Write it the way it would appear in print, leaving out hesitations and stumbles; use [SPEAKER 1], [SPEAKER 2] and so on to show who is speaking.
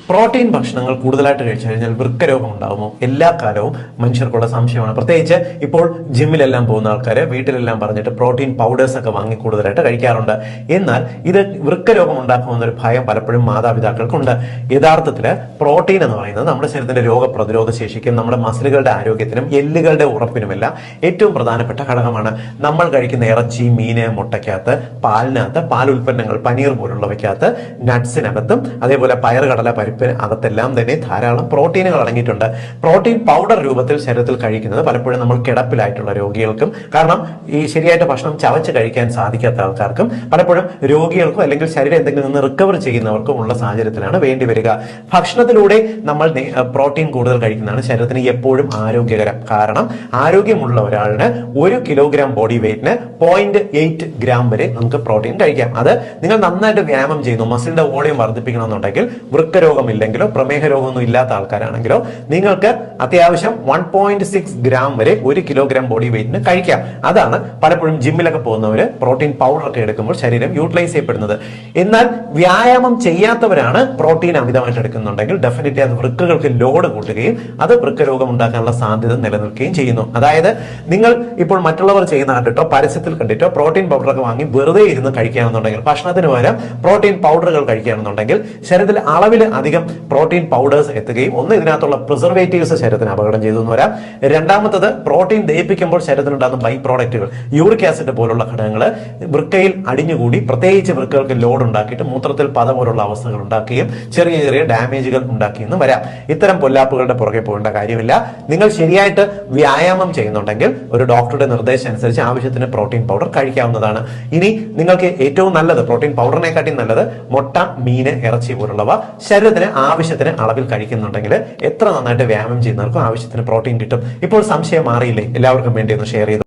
[SPEAKER 1] Protein ഭക്ഷണങ്ങൾ കൂടുതലായിട്ട് കഴിച്ചു കഴിഞ്ഞാൽ വൃക്കരോഗം ഉണ്ടാകുമോ? എല്ലാ കാലവും മനുഷ്യർക്കുള്ള സംശയമാണ്. പ്രത്യേകിച്ച് ഇപ്പോൾ ജിമ്മിലെല്ലാം പോകുന്ന ആൾക്കാർ വീട്ടിലെല്ലാം പറഞ്ഞിട്ട് പ്രോട്ടീൻ പൗഡേഴ്സ് ഒക്കെ വാങ്ങി കൂടുതലായിട്ട് കഴിക്കാറുണ്ട്. എന്നാൽ ഇത് വൃക്കരോഗം ഉണ്ടാക്കുമെന്നൊരു ഭയം പലപ്പോഴും മാതാപിതാക്കൾക്കുണ്ട്. യഥാർത്ഥത്തിൽ പ്രോട്ടീൻ എന്ന് പറയുന്നത് നമ്മുടെ ശരീരത്തിന്റെ രോഗപ്രതിരോധ ശേഷിക്കും നമ്മുടെ മസിലുകളുടെ ആരോഗ്യത്തിനും എല്ലുകളുടെ ഉറപ്പിനുമെല്ലാം ഏറ്റവും പ്രധാനപ്പെട്ട ഘടകമാണ്. നമ്മൾ കഴിക്കുന്ന ഇറച്ചി, മീന്, മുട്ടയ്ക്കകത്ത്, പാലിനകത്ത്, പാൽ ഉൽപ്പന്നങ്ങൾ, പനീർ പോലുള്ളവയ്ക്കകത്ത്, നട്ട്സിനകത്തും അതേപോലെ പയറുകടല, പരിപ്പ് അകത്തെല്ലാം തന്നെ ധാരാളം പ്രോട്ടീനുകൾ അടങ്ങിയിട്ടുണ്ട്. പ്രോട്ടീൻ പൗഡർ രൂപത്തിൽ ശരീരത്തിൽ കഴിക്കുന്നത് പലപ്പോഴും നമ്മൾ കിടപ്പിലായിട്ടുള്ള രോഗികൾക്കും, കാരണം ഈ ശരിയായിട്ട് ഭക്ഷണം ചവച്ച് കഴിക്കാൻ സാധിക്കാത്ത ആൾക്കാർക്കും, പലപ്പോഴും രോഗികൾക്കും അല്ലെങ്കിൽ ശരീരം എന്തെങ്കിലും നിന്ന് റിക്കവർ ചെയ്യുന്നവർക്കും ഉള്ള സാഹചര്യത്തിലാണ് വേണ്ടി വരിക. ഭക്ഷണത്തിലൂടെ നമ്മൾ പ്രോട്ടീൻ കൂടുതൽ കഴിക്കുന്നതാണ് ശരീരത്തിന് എപ്പോഴും ആരോഗ്യകരം. കാരണം ആരോഗ്യമുള്ള ഒരാളിന് 1 കിലോഗ്രാം ബോഡി വെയിറ്റിന് 0.8 ഗ്രാം വരെ നമുക്ക് പ്രോട്ടീൻ കഴിക്കാം. അത് നിങ്ങൾ നന്നായിട്ട് വ്യായാമം ചെയ്യുന്നു, മസിലിന്റെ വോളിയം വർദ്ധിപ്പിക്കണമെന്നുണ്ടെങ്കിൽ, വൃക്കരോഗം ഇല്ലെങ്കിലോ പ്രമേഹ രോഗമൊന്നും ഇല്ലാത്ത ആൾക്കാരാണെങ്കിലോ നിങ്ങൾക്ക് അത്യാവശ്യം 1.6 ഗ്രാം വരെ 1 കിലോഗ്രാം ബോഡി വെയിറ്റിന് കഴിക്കാം. അതാണ് പലപ്പോഴും ജിമ്മിലൊക്കെ പോകുന്നവര് പ്രോട്ടീൻ പൗഡർ ഒക്കെ എടുക്കുമ്പോൾ ശരീരം യൂട്ടിലൈസ് ചെയ്യപ്പെടുന്നത്. എന്നാൽ വ്യായാമം ചെയ്യാത്തവരാണ് പ്രോട്ടീൻ അമിതമായിട്ട് എടുക്കുന്നുണ്ടെങ്കിൽ ഡെഫിനറ്റ്ലി അത് വൃക്കകൾക്ക് ലോഡ് കൂട്ടുകയും അത് വൃക്കരോഗം ഉണ്ടാക്കാനുള്ള സാധ്യത നിലനിൽക്കുകയും ചെയ്യുന്നു. അതായത് നിങ്ങൾ ഇപ്പോൾ മറ്റുള്ളവർ ചെയ്യുന്ന കണ്ടിട്ടോ പരസ്യത്തിൽ കണ്ടിട്ടോ പ്രോട്ടീൻ പൗഡർ ഒക്കെ വാങ്ങി വെറുതെ ഇരുന്ന് കഴിക്കുകയാണെന്നുണ്ടെങ്കിൽ, ഭക്ഷണത്തിന് പകരം പ്രോട്ടീൻ പൗഡറുകൾ കഴിക്കുകയാണെന്നുണ്ടെങ്കിൽ ശരീരത്തിൽ അളവിൽ അധികം പ്രോട്ടീൻ പൗഡേഴ്സ് എത്തുകയും ഒന്ന് ഇതിനകത്തുള്ള പ്രിസർവേറ്റീവ്സ് ശരീരത്തിന് അപകടം ചെയ്തു എന്ന് വരാം. രണ്ടാമത്തത്, പ്രോട്ടീൻ ദഹിപ്പിക്കുമ്പോൾ ശരീരത്തിനുണ്ടാകുന്ന ബൈ പ്രോഡക്റ്റുകൾ, യൂറിക് ആസിഡ് പോലുള്ള ഘടകങ്ങൾ വൃക്കയിൽ അടിഞ്ഞുകൂടി പ്രത്യേകിച്ച് വൃക്കകൾക്ക് ലോഡ് ഉണ്ടാക്കിയിട്ട് മൂത്രത്തിൽ പത പോലുള്ള അവസ്ഥകൾ ഉണ്ടാക്കുകയും ചെറിയ ചെറിയ ഡാമേജുകൾ ഉണ്ടാക്കിയെന്നും വരാം. ഇത്തരം പൊല്ലാപ്പുകളുടെ പുറകെ പോകേണ്ട കാര്യമില്ല. നിങ്ങൾ ശരിയായിട്ട് വ്യായാമം ചെയ്യുന്നുണ്ടെങ്കിൽ ഒരു ഡോക്ടറുടെ നിർദ്ദേശം അനുസരിച്ച് ആവശ്യത്തിന് പ്രോട്ടീൻ പൗഡർ കഴിക്കാവുന്നതാണ്. ഇനി നിങ്ങൾക്ക് ഏറ്റവും നല്ലത്, പ്രോട്ടീൻ പൗഡറിനെക്കാട്ടി നല്ലത് മുട്ട, മീന്, ഇറച്ചി പോലുള്ളവ ശരീരത്തിന് ആവശ്യത്തിന് അളവിൽ കഴിക്കുന്നുണ്ടെങ്കിൽ എത്ര നന്നായിട്ട് വ്യായാമം ചെയ്യുന്നവർക്കും ആവശ്യത്തിന് പ്രോട്ടീൻ കിട്ടും. ഇപ്പോൾ സംശയം മാറിയില്ലേ? എല്ലാവർക്കും വേണ്ടി ഒന്ന് ഷെയർ ചെയ്തു.